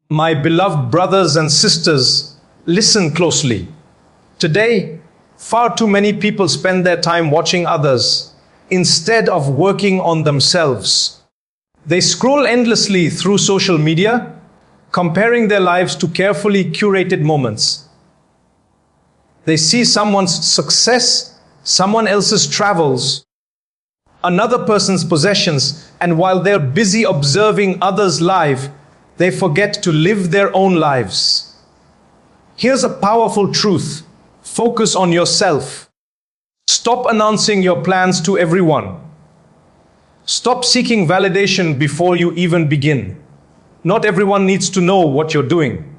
My beloved brothers and sisters, listen closely. Today, far too many people spend their time watching others instead of working on themselves. They scroll endlessly through social media, comparing their lives to carefully curated moments. They see someone's success, someone else's travels, another person's possessions, and while they're busy observing others' lives, they forget to live their own lives. Here's a powerful truth. Focus on yourself. Stop announcing your plans to everyone. Stop seeking validation before you even begin. Not everyone needs to know what you're doing.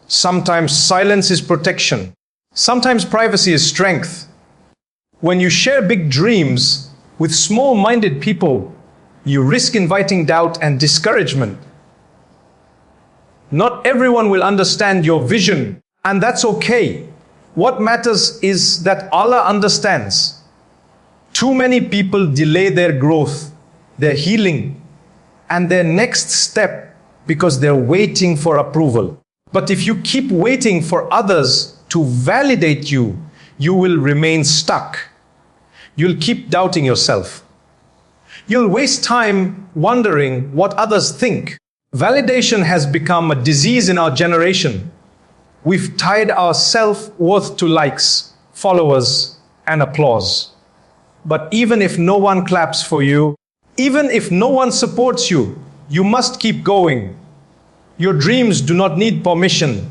Sometimes silence is protection. Sometimes privacy is strength. When you share big dreams with small-minded people, you risk inviting doubt and discouragement. Not everyone will understand your vision, and that's okay. What matters is that Allah understands. Too many people delay their growth, their healing, and their next step because they're waiting for approval. But if you keep waiting for others to validate you, you will remain stuck. You'll keep doubting yourself. You'll waste time wondering what others think. Validation has become a disease in our generation. We've tied our self-worth to likes, followers, and applause. But even if no one claps for you, even if no one supports you, you must keep going. Your dreams do not need permission.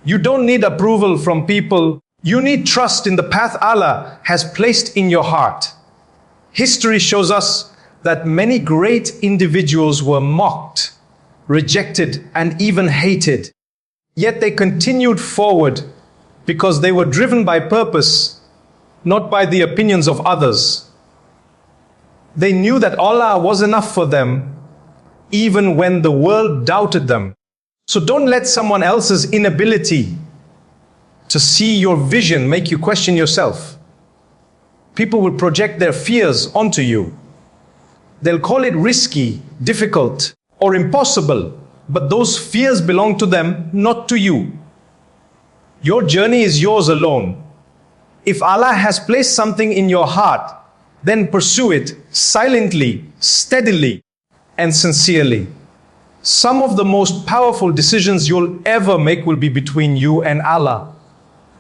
You don't need approval from people. You need trust in the path Allah has placed in your heart. History shows us that many great individuals were mocked, rejected, and even hated. Yet they continued forward because they were driven by purpose, not by the opinions of others. They knew that Allah was enough for them, even when the world doubted them. So don't let someone else's inability to see your vision make you question yourself. People will project their fears onto you. They'll call it risky, difficult, or impossible, but those fears belong to them, not to you. Your journey is yours alone. If Allah has placed something in your heart, then pursue it silently, steadily, and sincerely. Some of the most powerful decisions you'll ever make will be between you and Allah.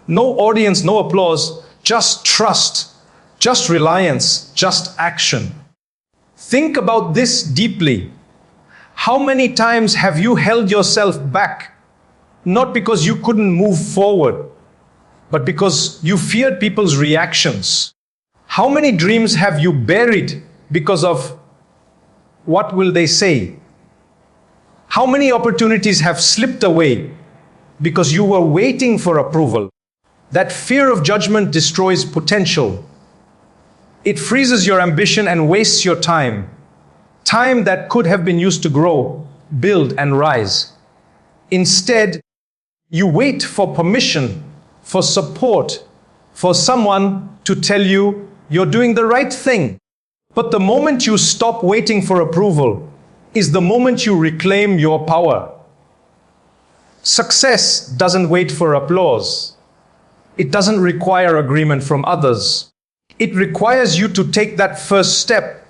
No audience, no applause, just trust, just reliance, just action. Think about this deeply. How many times have you held yourself back, not because you couldn't move forward, but because you feared people's reactions? How many dreams have you buried because of what will they say? How many opportunities have slipped away because you were waiting for approval? That fear of judgment destroys potential. It freezes your ambition and wastes your time. Time that could have been used to grow, build, and rise. Instead, you wait for permission, for support, for someone to tell you you're doing the right thing. But the moment you stop waiting for approval is the moment you reclaim your power. Success doesn't wait for applause. It doesn't require agreement from others. It requires you to take that first step,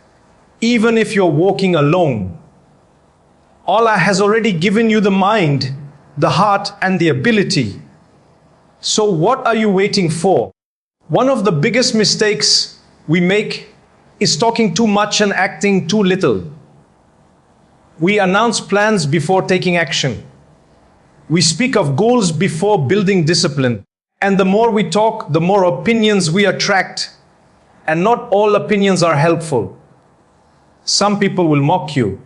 even if you're walking alone. Allah has already given you the mind, the heart, and the ability. So what are you waiting for? One of the biggest mistakes we make is talking too much and acting too little. We announce plans before taking action. We speak of goals before building discipline. And the more we talk, the more opinions we attract. And not all opinions are helpful. Some people will mock you.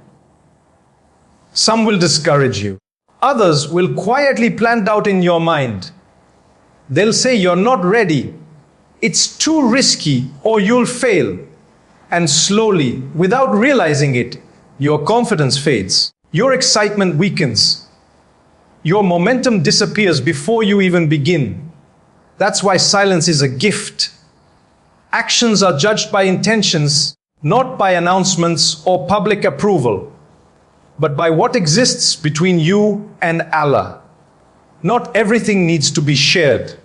Some will discourage you. Others will quietly plant doubt in your mind. They'll say you're not ready. It's too risky or you'll fail. And slowly, without realizing it, your confidence fades. Your excitement weakens. Your momentum disappears before you even begin. That's why silence is a gift. Actions are judged by intentions, not by announcements or public approval. but by what exists between you and Allah. Not everything needs to be shared.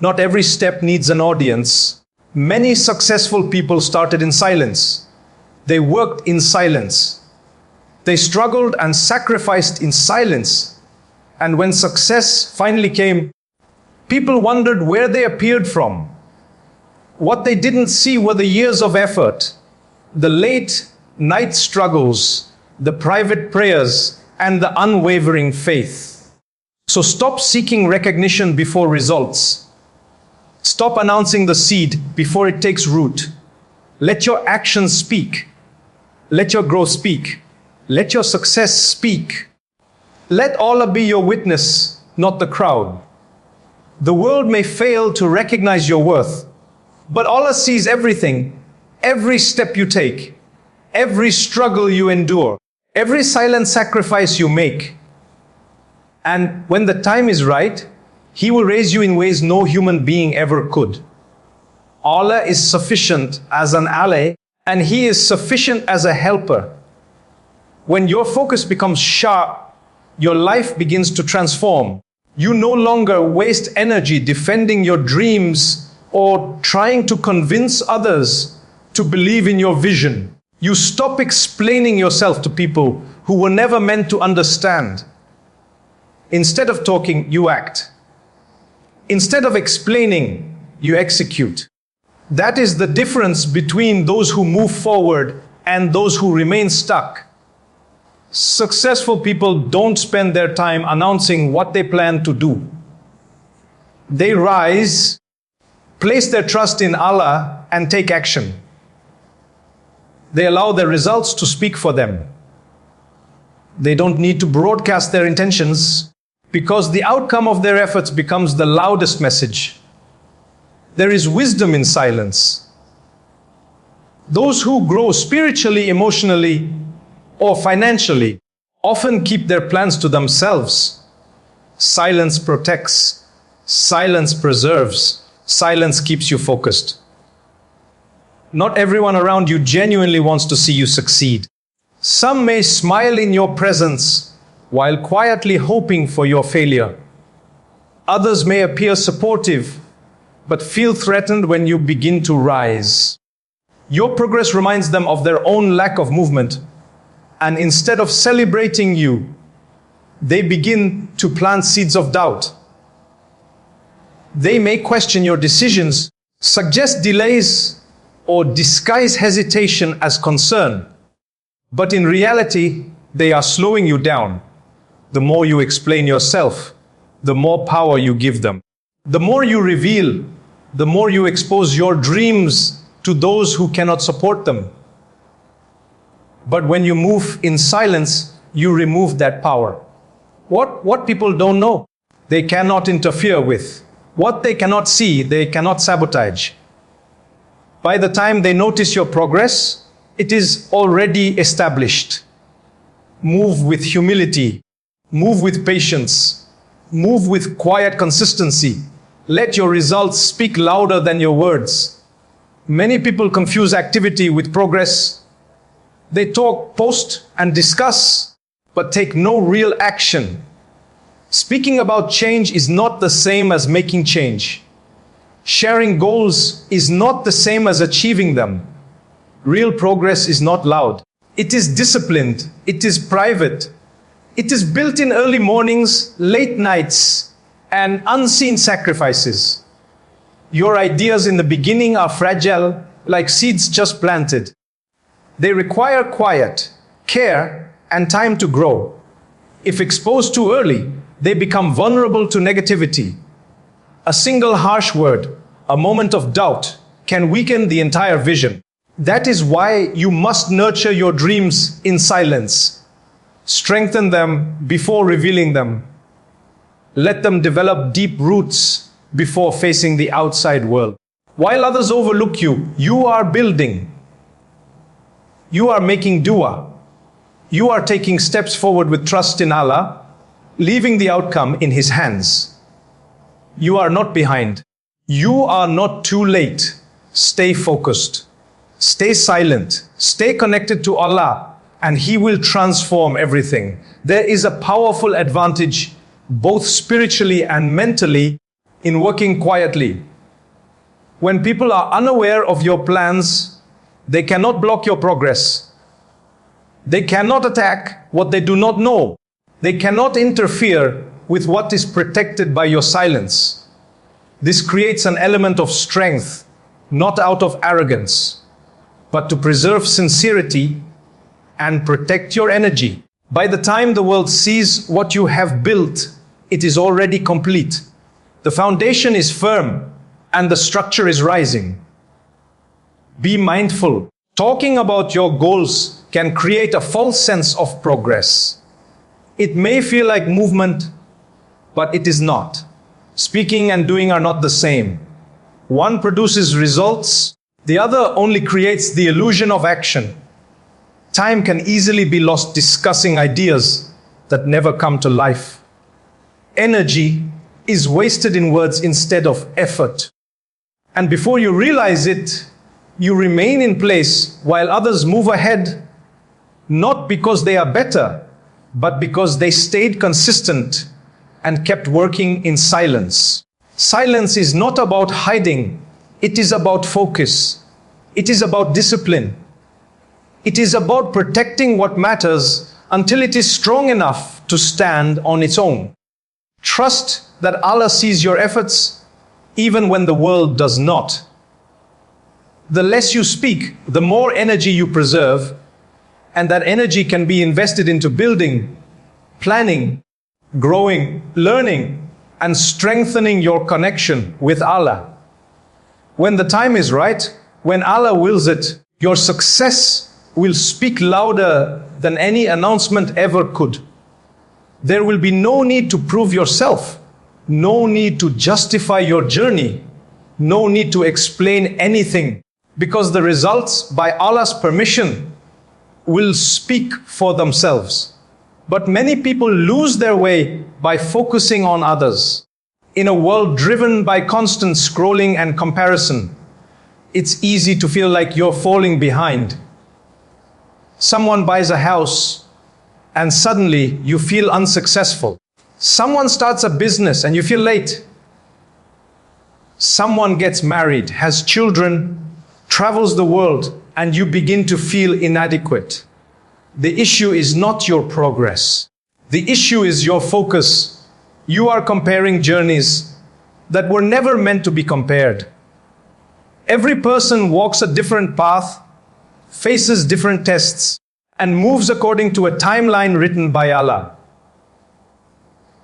Not every step needs an audience. Many successful people started in silence. They worked in silence. They struggled and sacrificed in silence. And when success finally came, people wondered where they appeared from. What they didn't see were the years of effort, the late night struggles, the private prayers, and the unwavering faith. So stop seeking recognition before results. Stop announcing the seed before it takes root. Let your actions speak. Let your growth speak. Let your success speak. Let Allah be your witness, not the crowd. The world may fail to recognize your worth, but Allah sees everything, every step you take, every struggle you endure, every silent sacrifice you make. And when the time is right, He will raise you in ways no human being ever could. Allah is sufficient as an ally, and He is sufficient as a helper. When your focus becomes sharp, your life begins to transform. You no longer waste energy defending your dreams or trying to convince others to believe in your vision. You stop explaining yourself to people who were never meant to understand. Instead of talking, you act. Instead of explaining, you execute. That is the difference between those who move forward and those who remain stuck. Successful people don't spend their time announcing what they plan to do. They rise, place their trust in Allah, and take action. They allow their results to speak for them. They don't need to broadcast their intentions because the outcome of their efforts becomes the loudest message. There is wisdom in silence. Those who grow spiritually, emotionally, or financially often keep their plans to themselves. Silence protects. Silence preserves. Silence keeps you focused. Not everyone around you genuinely wants to see you succeed. Some may smile in your presence while quietly hoping for your failure. Others may appear supportive but feel threatened when you begin to rise. Your progress reminds them of their own lack of movement, and instead of celebrating you, they begin to plant seeds of doubt. They may question your decisions, suggest delays, or disguise hesitation as concern. But in reality, they are slowing you down. The more you explain yourself, the more power you give them. The more you reveal, the more you expose your dreams to those who cannot support them. But when you move in silence, you remove that power. What people don't know, they cannot interfere with. What they cannot see, they cannot sabotage. By the time they notice your progress, it is already established. Move with humility. Move with patience. Move with quiet consistency. Let your results speak louder than your words. Many people confuse activity with progress. They talk, post, and discuss, but take no real action. Speaking about change is not the same as making change. Sharing goals is not the same as achieving them. Real progress is not loud. It is disciplined. It is private. It is built in early mornings, late nights, and unseen sacrifices. Your ideas in the beginning are fragile, like seeds just planted. They require quiet, care, and time to grow. If exposed too early, they become vulnerable to negativity. A single harsh word, a moment of doubt, can weaken the entire vision. That is why you must nurture your dreams in silence. Strengthen them before revealing them. Let them develop deep roots before facing the outside world. While others overlook you, you are building. You are making dua. You are taking steps forward with trust in Allah, leaving the outcome in His hands. You are not behind. You are not too late. Stay focused. Stay silent. Stay connected to Allah, and He will transform everything. There is a powerful advantage, both spiritually and mentally, in working quietly. When people are unaware of your plans, they cannot block your progress. They cannot attack what they do not know. They cannot interfere with what is protected by your silence. This creates an element of strength, not out of arrogance, but to preserve sincerity and protect your energy. By the time the world sees what you have built, it is already complete. The foundation is firm and the structure is rising. Be mindful. Talking about your goals can create a false sense of progress. It may feel like movement, but it is not. Speaking and doing are not the same. One produces results, the other only creates the illusion of action. Time can easily be lost discussing ideas that never come to life. Energy is wasted in words instead of effort. And before you realize it, you remain in place while others move ahead, not because they are better, but because they stayed consistent and kept working in silence. Silence is not about hiding, it is about focus. It is about discipline. It is about protecting what matters until it is strong enough to stand on its own. Trust that Allah sees your efforts even when the world does not. The less you speak, the more energy you preserve, and that energy can be invested into building, planning, growing, learning, and strengthening your connection with Allah. When the time is right, when Allah wills it, your success will speak louder than any announcement ever could. There will be no need to prove yourself, no need to justify your journey, no need to explain anything, because the results, by Allah's permission, will speak for themselves. But many people lose their way by focusing on others. In a world driven by constant scrolling and comparison, it's easy to feel like you're falling behind. Someone buys a house and suddenly you feel unsuccessful. Someone starts a business and you feel late. Someone gets married, has children, travels the world, and you begin to feel inadequate. The issue is not your progress. The issue is your focus. You are comparing journeys that were never meant to be compared. Every person walks a different path, faces different tests, and moves according to a timeline written by Allah.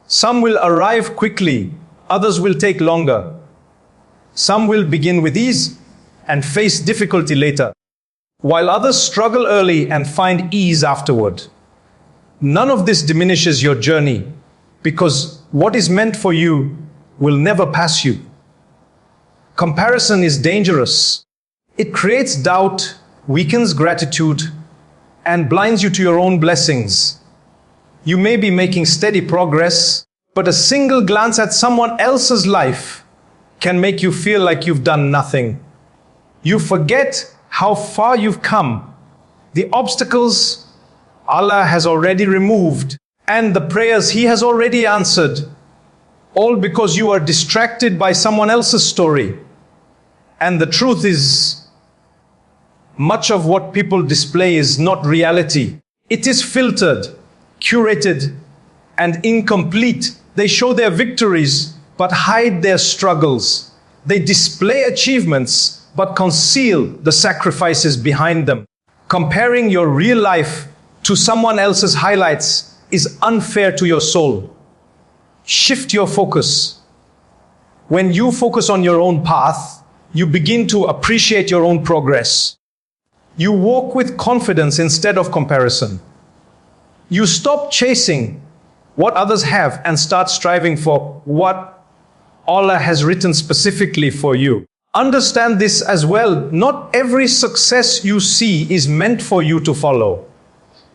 Some will arrive quickly, others will take longer. Some will begin with ease and face difficulty later, while others struggle early and find ease afterward. None of this diminishes your journey, because what is meant for you will never pass you. Comparison is dangerous. It creates doubt, weakens gratitude, and blinds you to your own blessings. You may be making steady progress, but a single glance at someone else's life can make you feel like you've done nothing. You forget how far you've come. The obstacles Allah has already removed, and the prayers He has already answered, all because you are distracted by someone else's story. And the truth is, much of what people display is not reality. It is filtered, curated, and incomplete. They show their victories, but hide their struggles. They display achievements, but conceal the sacrifices behind them. Comparing your real life to someone else's highlights is unfair to your soul. Shift your focus. When you focus on your own path, you begin to appreciate your own progress. You walk with confidence instead of comparison. You stop chasing what others have and start striving for what Allah has written specifically for you. Understand this as well. Not every success you see is meant for you to follow.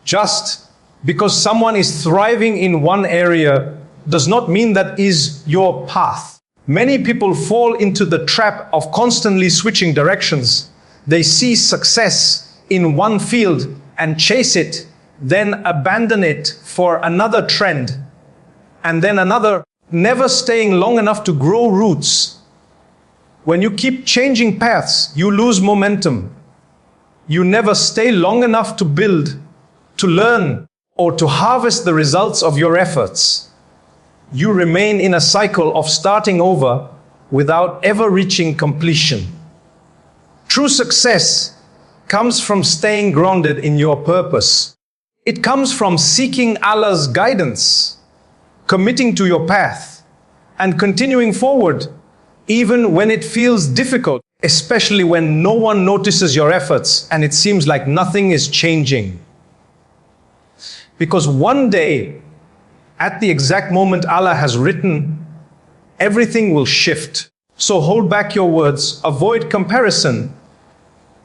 Just because someone is thriving in one area does not mean that is your path. Many people fall into the trap of constantly switching directions. They see success in one field and chase it then abandon it for another trend, and then another, never staying long enough to grow roots. When you keep changing paths, you lose momentum. You never stay long enough to build, to learn, or to harvest the results of your efforts. You remain in a cycle of starting over without ever reaching completion. True success comes from staying grounded in your purpose. It comes from seeking Allah's guidance, committing to your path, and continuing forward even when it feels difficult, especially when no one notices your efforts and it seems like nothing is changing. Because one day, at the exact moment Allah has written, everything will shift. So hold back your words, avoid comparison,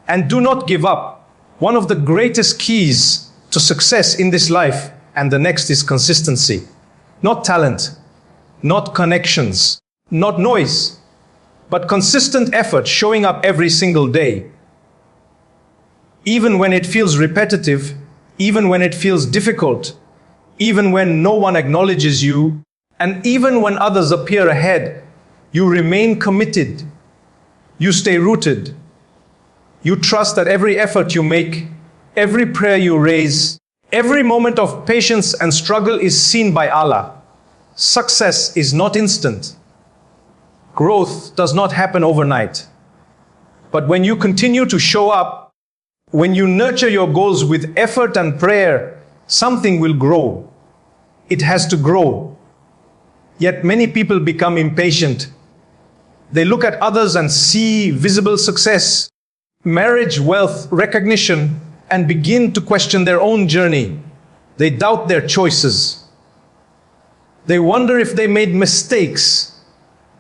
and do not give up. One of the greatest keys to success in this life and the next is consistency. Not talent, not connections, not noise, but consistent effort showing up every single day. Even when it feels repetitive, even when it feels difficult, even when no one acknowledges you, and even when others appear ahead, you remain committed. You stay rooted. You trust that every effort you make, every prayer you raise, every moment of patience and struggle is seen by Allah. Success is not instant. Growth does not happen overnight. But when you continue to show up, when you nurture your goals with effort and prayer, something will grow. It has to grow. Yet many people become impatient. They look at others and see visible success, marriage, wealth, recognition, and begin to question their own journey. They doubt their choices. They wonder if they made mistakes.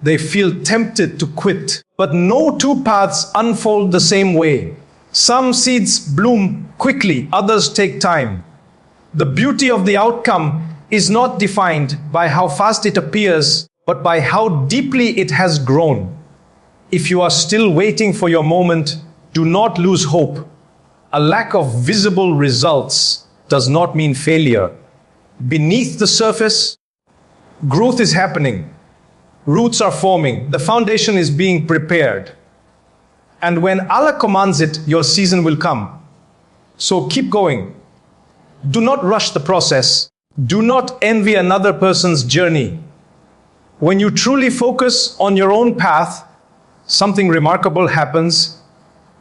They feel tempted to quit. But no two paths unfold the same way. Some seeds bloom quickly, others take time. The beauty of the outcome is not defined by how fast it appears, but by how deeply it has grown. If you are still waiting for your moment, do not lose hope. A lack of visible results does not mean failure. Beneath the surface, growth is happening. Roots are forming. The foundation is being prepared. And when Allah commands it, your season will come. So keep going. Do not rush the process. Do not envy another person's journey. When you truly focus on your own path, something remarkable happens.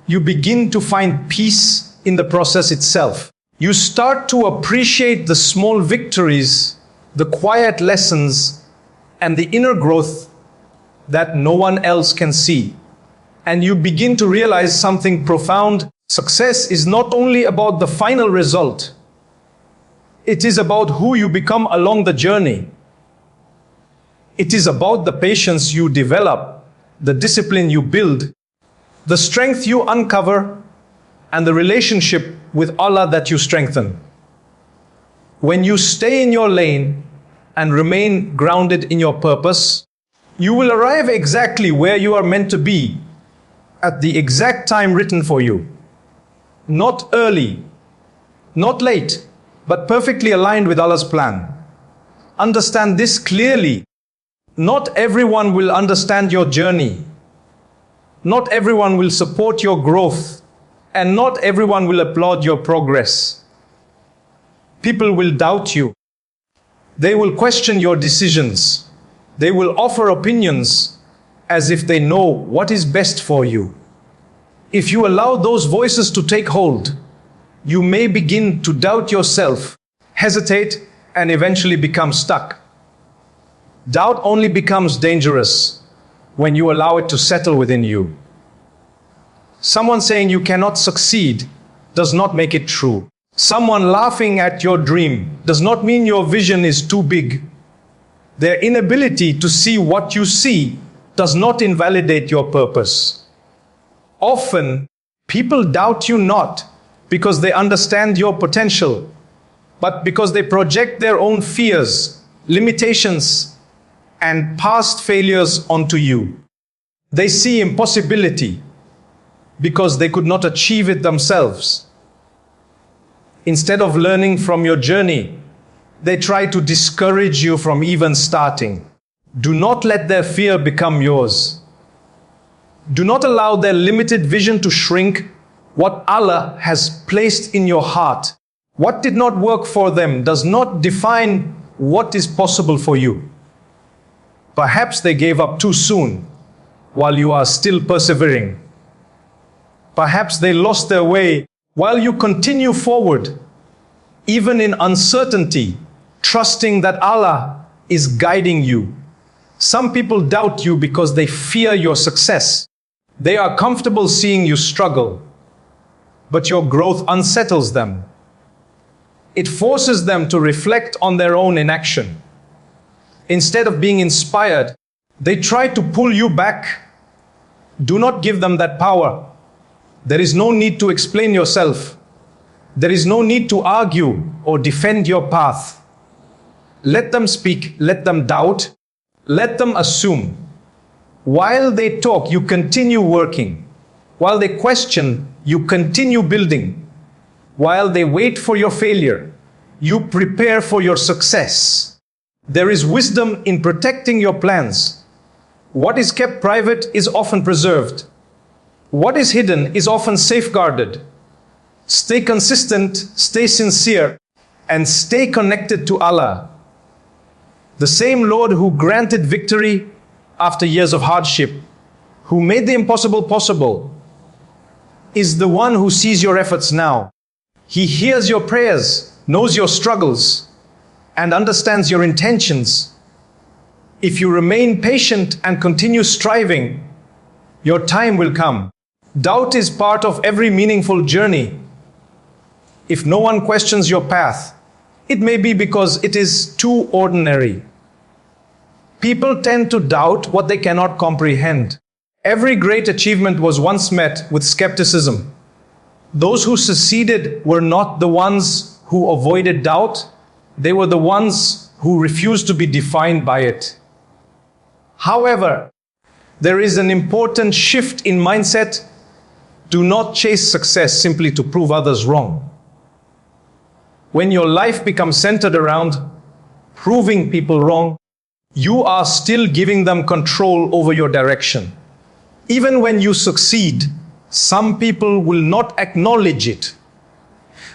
You begin to find peace in the process itself. You start to appreciate the small victories, the quiet lessons, and the inner growth that no one else can see. And you begin to realize something profound. Success is not only about the final result. It is about who you become along the journey. It is about the patience you develop, the discipline you build, the strength you uncover, and the relationship with Allah that you strengthen. When you stay in your lane and remain grounded in your purpose, you will arrive exactly where you are meant to be, at the exact time written for you. Not early, not late, but perfectly aligned with Allah's plan. Understand this clearly. Not everyone will understand your journey. Not everyone will support your growth. And not everyone will applaud your progress. People will doubt you. They will question your decisions. They will offer opinions as if they know what is best for you. If you allow those voices to take hold, you may begin to doubt yourself, hesitate, and eventually become stuck. Doubt only becomes dangerous when you allow it to settle within you. Someone saying you cannot succeed does not make it true. Someone laughing at your dream does not mean your vision is too big. Their inability to see what you see does not invalidate your purpose. Often, people doubt you not because they understand your potential, but because they project their own fears, limitations, and past failures onto you. They see impossibility because they could not achieve it themselves. Instead of learning from your journey, they try to discourage you from even starting. Do not let their fear become yours. Do not allow their limited vision to shrink what Allah has placed in your heart. What did not work for them does not define what is possible for you. Perhaps they gave up too soon while you are still persevering. Perhaps they lost their way while you continue forward, even in uncertainty, trusting that Allah is guiding you. Some people doubt you because they fear your success. They are comfortable seeing you struggle, but your growth unsettles them. It forces them to reflect on their own inaction. Instead of being inspired, they try to pull you back. Do not give them that power. There is no need to explain yourself. There is no need to argue or defend your path. Let them speak, let them doubt, let them assume. While they talk, you continue working. While they question, you continue building. While they wait for your failure, you prepare for your success. There is wisdom in protecting your plans. What is kept private is often preserved. What is hidden is often safeguarded. Stay consistent, stay sincere, and stay connected to Allah. The same Lord who granted victory after years of hardship, who made the impossible possible, is the one who sees your efforts now. He hears your prayers, knows your struggles, and understands your intentions. If you remain patient and continue striving, your time will come. Doubt is part of every meaningful journey. If no one questions your path, it may be because it is too ordinary. People tend to doubt what they cannot comprehend. Every great achievement was once met with skepticism. Those who succeeded were not the ones who avoided doubt. They were the ones who refused to be defined by it. However, there is an important shift in mindset. Do not chase success simply to prove others wrong. When your life becomes centered around proving people wrong, you are still giving them control over your direction. Even when you succeed, some people will not acknowledge it.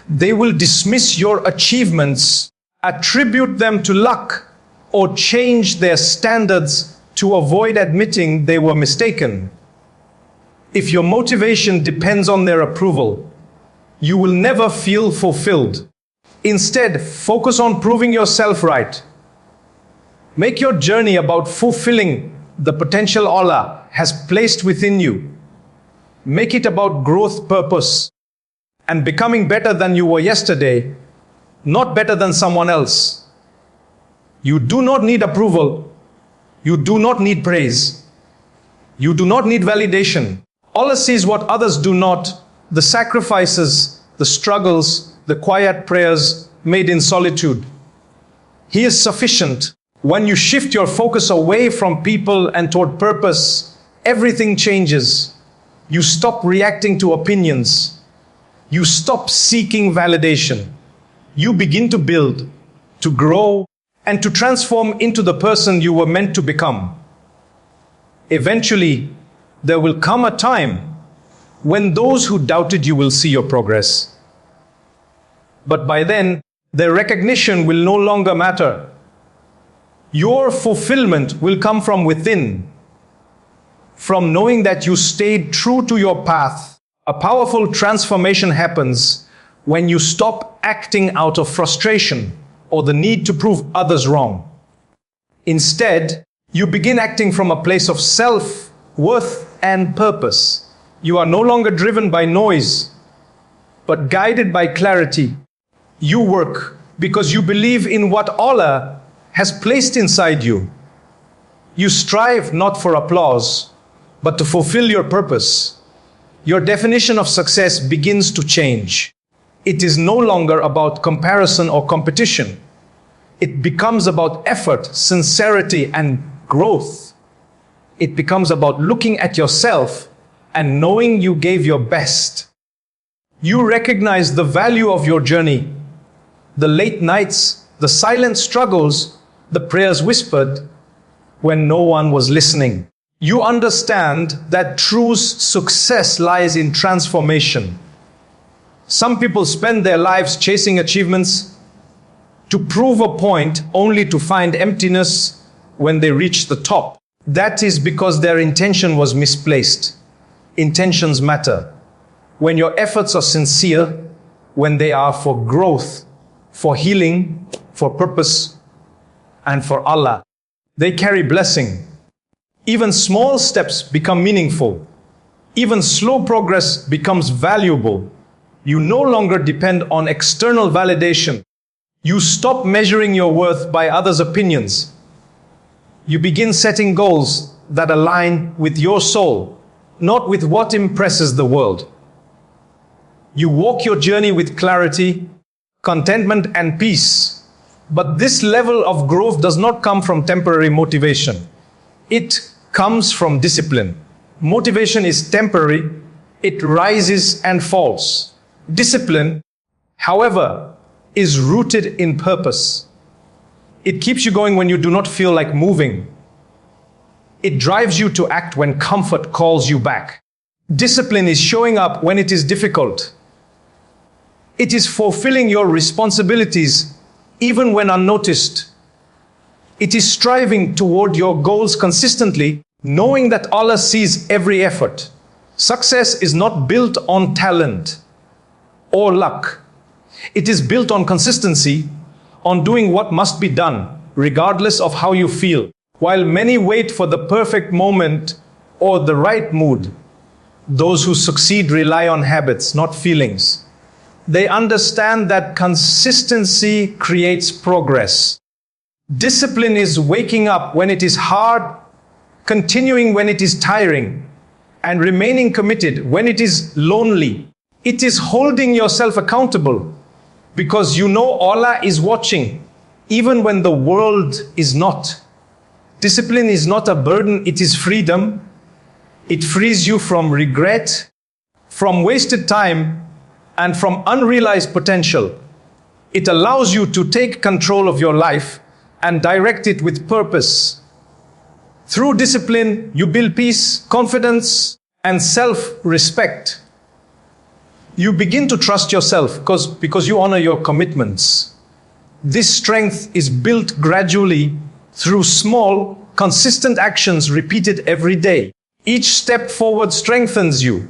They will dismiss your achievements, attribute them to luck, or change their standards to avoid admitting they were mistaken. If your motivation depends on their approval, you will never feel fulfilled. Instead, focus on proving yourself right. Make your journey about fulfilling the potential Allah has placed within you. Make it about growth, purpose, and becoming better than you were yesterday, not better than someone else. You do not need approval. You do not need praise. You do not need validation. Allah sees what others do not, the sacrifices, the struggles, the quiet prayers made in solitude. He is sufficient. When you shift your focus away from people and toward purpose, everything changes. You stop reacting to opinions. You stop seeking validation. You begin to build, to grow, and to transform into the person you were meant to become. Eventually, there will come a time when those who doubted you will see your progress. But by then, their recognition will no longer matter. Your fulfillment will come from within, from knowing that you stayed true to your path. A powerful transformation happens when you stop acting out of frustration or the need to prove others wrong. Instead, you begin acting from a place of self-worth and purpose. You are no longer driven by noise, but guided by clarity. You work because you believe in what Allah has placed inside you. You strive not for applause, but to fulfill your purpose. Your definition of success begins to change. It is no longer about comparison or competition. It becomes about effort, sincerity, and growth. It becomes about looking at yourself and knowing you gave your best. You recognize the value of your journey, the late nights, the silent struggles, the prayers whispered when no one was listening. You understand that true success lies in transformation. Some people spend their lives chasing achievements to prove a point only to find emptiness when they reach the top. That is because their intention was misplaced. Intentions matter. When your efforts are sincere, when they are for growth, for healing, for purpose, and for Allah, they carry blessing. Even small steps become meaningful. Even slow progress becomes valuable. You no longer depend on external validation. You stop measuring your worth by others' opinions. You begin setting goals that align with your soul, not with what impresses the world. You walk your journey with clarity, contentment, and peace. But this level of growth does not come from temporary motivation. It comes from discipline. Motivation is temporary. It rises and falls. Discipline, however, is rooted in purpose. It keeps you going when you do not feel like moving. It drives you to act when comfort calls you back. Discipline is showing up when it is difficult. It is fulfilling your responsibilities even when unnoticed. It is striving toward your goals consistently, knowing that Allah sees every effort. Success is not built on talent or luck. It is built on consistency, on doing what must be done, regardless of how you feel. While many wait for the perfect moment or the right mood, those who succeed rely on habits, not feelings. They understand that consistency creates progress. Discipline is waking up when it is hard, continuing when it is tiring, and remaining committed when it is lonely. It is holding yourself accountable because you know Allah is watching, even when the world is not. Discipline is not a burden, it is freedom. It frees you from regret, from wasted time, and from unrealized potential. It allows you to take control of your life and direct it with purpose. Through discipline, you build peace, confidence, and self-respect. You begin to trust yourself because you honor your commitments. This strength is built gradually through small, consistent actions repeated every day. Each step forward strengthens you.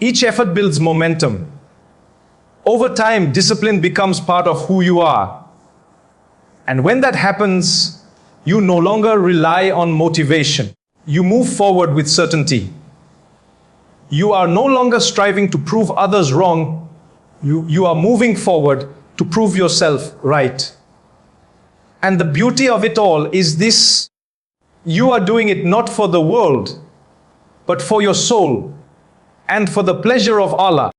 Each effort builds momentum. Over time, discipline becomes part of who you are. And when that happens, you no longer rely on motivation. You move forward with certainty. You are no longer striving to prove others wrong. You are moving forward to prove yourself right. And the beauty of it all is this: you are doing it not for the world, but for your soul and for the pleasure of Allah.